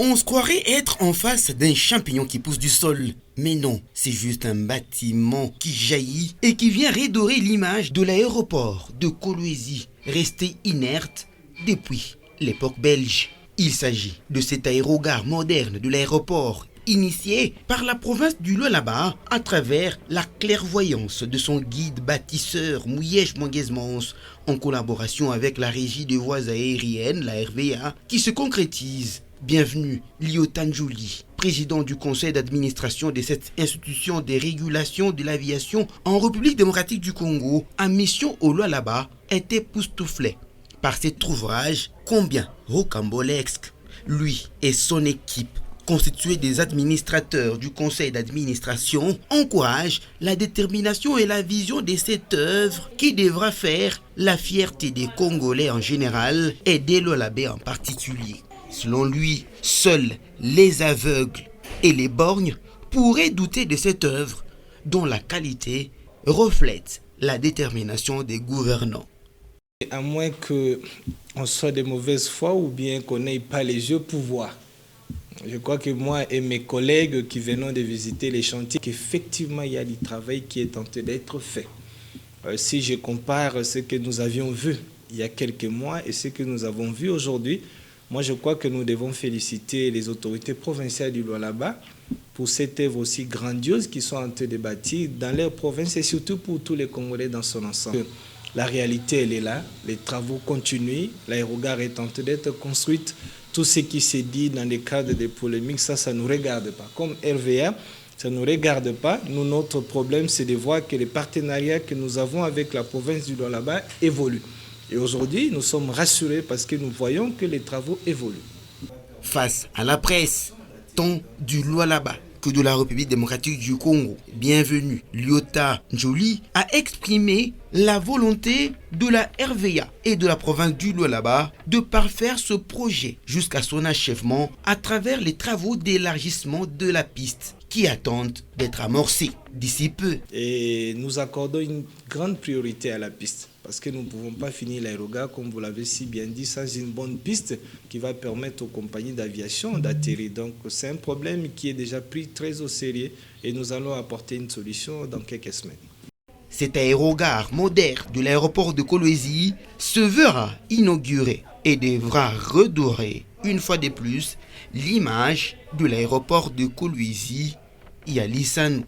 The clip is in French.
On se croirait être en face d'un champignon qui pousse du sol. Mais non, c'est juste un bâtiment qui jaillit et qui vient redorer l'image de l'aéroport de Kolwezi, resté inerte depuis l'époque belge. Il s'agit de cet aérogare moderne de l'aéroport, initié par la province du Lualaba à travers la clairvoyance de son guide bâtisseur Mouyej Mwanguezmans, en collaboration avec la régie des voies aériennes, la RVA, qui se concrétise. Bienvenue, Lyota Njoli, président du conseil d'administration de cette institution de régulation de l'aviation en République démocratique du Congo, en mission au Lualaba, est époustouflé par cet ouvrage combien rocambolesque. Lui et son équipe, constituée des administrateurs du conseil d'administration, encouragent la détermination et la vision de cette œuvre qui devra faire la fierté des Congolais en général et des Lualabais en particulier. Selon lui, seuls les aveugles et les borgnes pourraient douter de cette œuvre dont la qualité reflète la détermination des gouvernants. À moins qu'on soit de mauvaise foi ou bien qu'on n'ait pas les yeux pour voir. Je crois que moi et mes collègues qui venons de visiter les chantiers, qu'effectivement il y a du travail qui est en train d'être fait. Si je compare ce que nous avions vu il y a quelques mois et ce que nous avons vu aujourd'hui, moi, je crois que nous devons féliciter les autorités provinciales du Lualaba pour cette œuvre aussi grandiose qu'ils sont en train de bâtir dans leur province et surtout pour tous les Congolais dans son ensemble. La réalité, elle est là, les travaux continuent, l'aérogare est en train d'être construite. Tout ce qui s'est dit dans les cadres des polémiques, ça ne nous regarde pas. Comme RVA, ça ne nous regarde pas. Nous, notre problème, c'est de voir que les partenariats que nous avons avec la province du Lualaba évoluent. Et aujourd'hui, nous sommes rassurés parce que nous voyons que les travaux évoluent. Face à la presse, tant du Lualaba que de la République démocratique du Congo, bienvenue, Lyota Njoli a exprimé la volonté de la RVA et de la province du Lualaba de parfaire ce projet jusqu'à son achèvement à travers les travaux d'élargissement de la piste qui attendent d'être amorcés d'ici peu. Et nous accordons une grande priorité à la piste parce que nous ne pouvons pas finir l'aérogare, comme vous l'avez si bien dit, sans une bonne piste qui va permettre aux compagnies d'aviation d'atterrir. Donc c'est un problème qui est déjà pris très au sérieux et nous allons apporter une solution dans quelques semaines. Cet aérogare moderne de l'aéroport de Kolwezi se verra inauguré et devra redorer une fois de plus l'image de l'aéroport de Kolwezi Yali Sanou.